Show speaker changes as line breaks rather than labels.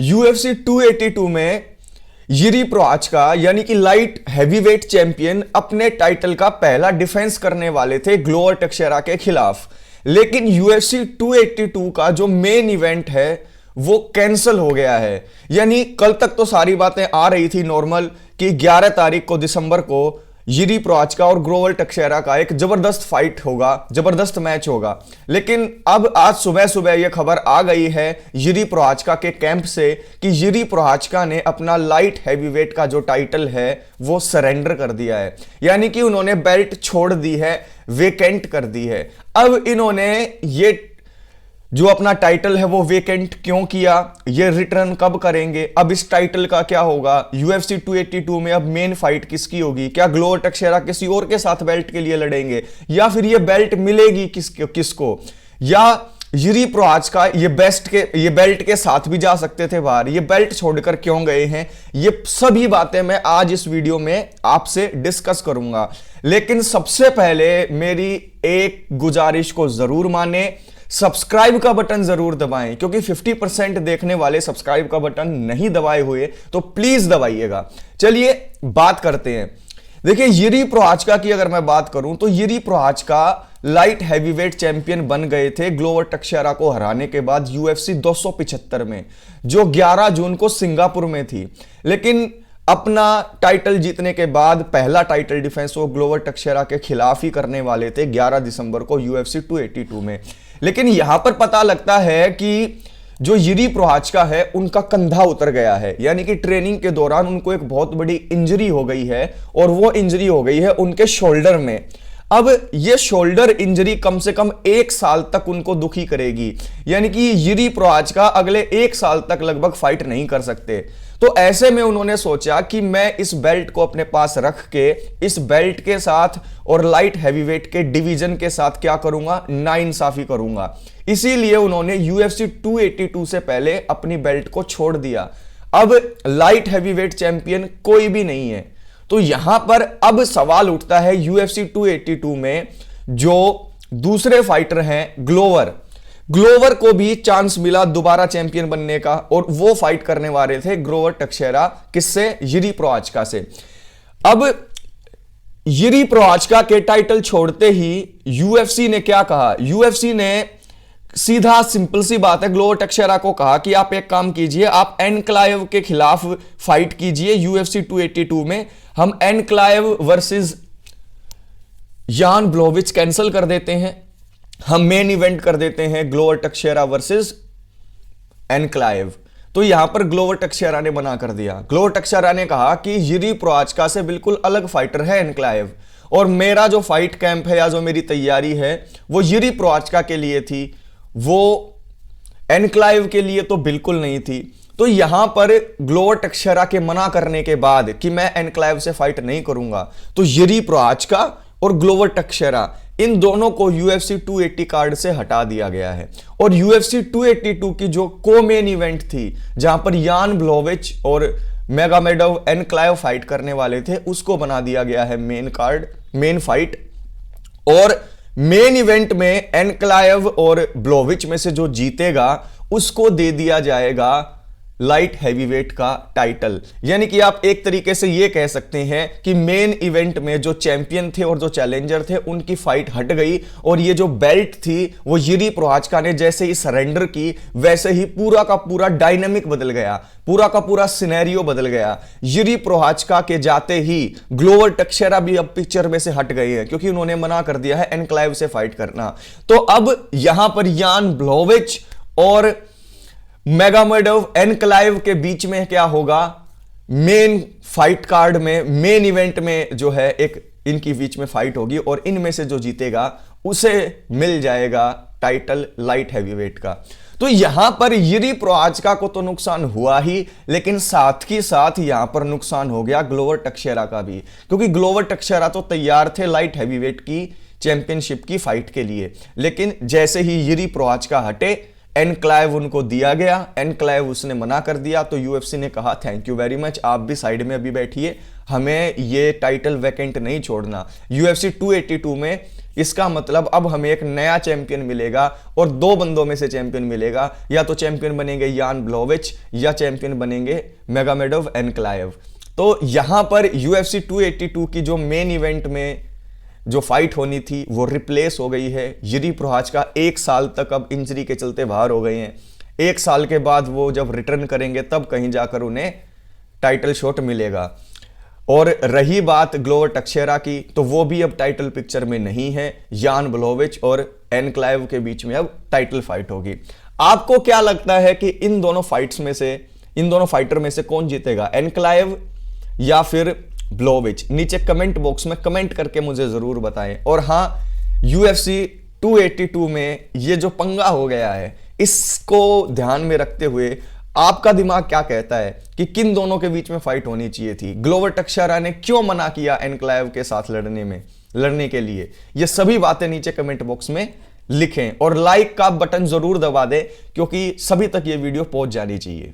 UFC 282 में यिरी प्रोहाचका यानी कि लाइट हैवीवेट चैंपियन अपने टाइटल का पहला डिफेंस करने वाले थे ग्लोवर टेक्शेरा के खिलाफ। लेकिन UFC 282 का जो मेन इवेंट है वो कैंसिल हो गया है। यानी कल तक तो सारी बातें आ रही थी नॉर्मल कि 11 तारीख को दिसंबर को यिरी प्रोहाचका और ग्लोवर टेक्शेरा का एक जबरदस्त फाइट होगा, जबरदस्त मैच होगा। लेकिन अब आज सुबह सुबह यह खबर आ गई है यिरी प्रोहाचका के कैंप से कि यिरी प्रोहाचका ने अपना लाइट हैवीवेट का जो टाइटल है वो सरेंडर कर दिया है। यानी कि उन्होंने बेल्ट छोड़ दी है, वेकेंट कर दी है। अब इन्होंने ये जो अपना टाइटल है वो वेकेंट क्यों किया, ये रिटर्न कब करेंगे, अब इस टाइटल का क्या होगा, UFC 282 में अब मेन फाइट किसकी होगी, क्या ग्लोवर टेक्शेरा किसी और के साथ बेल्ट के लिए लड़ेंगे या फिर ये बेल्ट मिलेगी किसको, या यिरी प्रोहाचका ये बेल्ट के साथ भी जा सकते थे बाहर, ये बेल्ट छोड़कर क्यों गए हैं, ये सभी बातें मैं आज इस वीडियो में आपसे डिस्कस करूंगा। लेकिन सबसे पहले मेरी एक गुजारिश को जरूर माने, सब्सक्राइब का बटन जरूर दबाएं, क्योंकि 50% देखने वाले सब्सक्राइब का बटन नहीं दबाए हुए, तो प्लीज दबाइएगा। चलिए बात करते हैं। देखिए यिरी प्रोहाचका की अगर मैं बात करूं तो यिरी प्रोहाचका लाइट हैवीवेट चैंपियन बन गए थे ग्लोवर टेक्शेरा को हराने के बाद UFC 275 में, जो 11 जून को सिंगापुर में थी। लेकिन अपना टाइटल जीतने के बाद पहला टाइटल डिफेंस वो ग्लोवर टेक्शेरा के खिलाफ ही करने वाले थे 11 दिसंबर को UFC 282 में। लेकिन यहां पर पता लगता है कि जो यिरी प्रोहाचका है उनका कंधा उतर गया है, यानी कि ट्रेनिंग के दौरान उनको एक बहुत बड़ी इंजरी हो गई है और वो इंजरी हो गई है उनके शोल्डर में। अब ये शोल्डर इंजरी कम से कम 1 साल तक उनको दुखी करेगी, यानी कि यिरी प्रोहाचका अगले 1 साल तक लगभग फाइट नहीं कर सकते। तो ऐसे में उन्होंने सोचा कि मैं इस बेल्ट को अपने पास रख के इस बेल्ट के साथ और लाइट हैवीवेट के डिवीजन के साथ क्या करूंगा, नाइंसाफी करूंगा। इसीलिए उन्होंने UFC 282 से पहले अपनी बेल्ट को छोड़ दिया। अब लाइट हैवीवेट चैंपियन कोई भी नहीं है। तो यहां पर अब सवाल उठता है UFC 282 में जो दूसरे फाइटर हैं ग्लोवर को भी चांस मिला दोबारा चैंपियन बनने का, और वो फाइट करने वाले थे ग्लोवर टेक्शेरा किससे, यिरी प्रोहाचका से। अब यिरी प्रोहाचका के टाइटल छोड़ते ही UFC ने क्या कहा, UFC ने सीधा सिंपल सी बात है ग्लोवर टेक्शेरा को कहा कि आप एक काम कीजिए, आप एनक्लाइव के खिलाफ फाइट कीजिए UFC 282 में। हम एनक्लाइव वर्सेस यान ब्लोविच कैंसिल कर देते हैं, हम मेन इवेंट कर देते हैं ग्लोवर टेक्शेरा वर्सेस एनक्लाइव। तो यहां पर ग्लोवर टेक्शेरा ने मना कर दिया। ग्लोवर टेक्शेरा ने कहा कि यिरी प्रोहाचका से बिल्कुल अलग फाइटर है एनक्लाइव, और मेरा जो फाइट कैंप है या जो मेरी तैयारी है वो यिरी प्रोहाचका के लिए थी, वो एनक्लाइव के लिए तो बिल्कुल नहीं थी। तो यहां पर ग्लोवर टेक्शेरा के मना करने के बाद कि मैं एनक्लाइव से फाइट नहीं करूंगा, तो यिरी प्रोहाचका और ग्लोवर टेक्शेरा इन दोनों को UFC 280 कार्ड से हटा दिया गया है। और UFC 282 की जो को-मेन इवेंट थी जहां पर यान ब्लोविच और मेगामेडोव एनक्लाइव फाइट करने वाले थे, उसको बना दिया गया है मेन फाइट। और मेन इवेंट में एनक्लाइव और ब्लोविच में से जो जीतेगा उसको दे दिया जाएगा लाइट हैवीवेट का टाइटल। यानी कि आप एक तरीके से ये कह सकते हैं कि मेन इवेंट में जो चैंपियन थे और जो चैलेंजर थे उनकी फाइट हट गई, और ये जो बेल्ट थी वो यिरी प्रोहाचका ने जैसे ही सरेंडर की वैसे ही पूरा का पूरा डायनामिक बदल गया, पूरा का पूरा सिनेरियो बदल गया। यिरी प्रोहाचका के जाते ही ग्लोवर टेक्शेरा भी अब पिक्चर में से हट गए हैं, क्योंकि उन्होंने मना कर दिया है एनक्लाइव से फाइट करना। तो अब यहां पर यान ब्लोविच और मेगामेडोव एनक्लाइव के बीच में क्या होगा, मेन फाइट कार्ड में मेन इवेंट में जो है एक इनकी बीच में फाइट होगी, और इनमें से जो जीतेगा उसे मिल जाएगा टाइटल लाइट हैवीवेट का। तो यहां पर यिरी प्रोहाचका को तो नुकसान हुआ ही, लेकिन साथ ही साथ यहां पर नुकसान हो गया ग्लोवर टेक्शेरा का भी, क्योंकि ग्लोवर टेक्शेरा तो तैयार थे लाइट हैवीवेट की चैंपियनशिप की फाइट के लिए। लेकिन जैसे ही यिरी प्रोहाचका हटे, एनक्लाइव उनको दिया गया, एनक्लाइव उसने मना कर दिया, तो यूएफसी ने कहा थैंक यू वेरी मच, आप भी साइड में अभी बैठिए, हमें ये टाइटल वैकेंट नहीं छोड़ना। यूएफसी 282 में इसका मतलब अब हमें एक नया चैंपियन मिलेगा और दो बंदों में से चैंपियन मिलेगा, या तो चैंपियन बनेंगे यान ब्लोविच या चैंपियन बनेंगे मैगोमेडोव एनक्लाइव। तो यहां पर यूएफसी 282 की जो मेन इवेंट में जो फाइट होनी थी वो रिप्लेस हो गई है। यिरी प्रोहात्स्का 1 साल तक अब इंजरी के चलते बाहर हो गए हैं। 1 साल के बाद वो जब रिटर्न करेंगे तब कहीं जाकर उन्हें टाइटल शॉट मिलेगा। और रही बात ग्लोवर टेक्शेरा की, तो वो भी अब टाइटल पिक्चर में नहीं है। यान ब्लोविच और एनक्लाइव के बीच में अब टाइटल फाइट होगी। आपको क्या लगता है कि इन दोनों फाइटर में से कौन जीतेगा, एनक्लाइव या फिर ब्लोविच? नीचे कमेंट बॉक्स में कमेंट करके मुझे जरूर बताएं। और हां, यूएफसी 282 में ये जो पंगा हो गया है, इसको ध्यान में रखते हुए आपका दिमाग क्या कहता है कि किन दोनों के बीच में फाइट होनी चाहिए थी? ग्लोवर टेक्शेरा ने क्यों मना किया एनक्लाइव के साथ लड़ने के लिए? ये सभी बातें नीचे कमेंट बॉक्स में लिखें और लाइक का बटन जरूर दबा दें, क्योंकि सभी तक ये वीडियो पहुंच जानी चाहिए।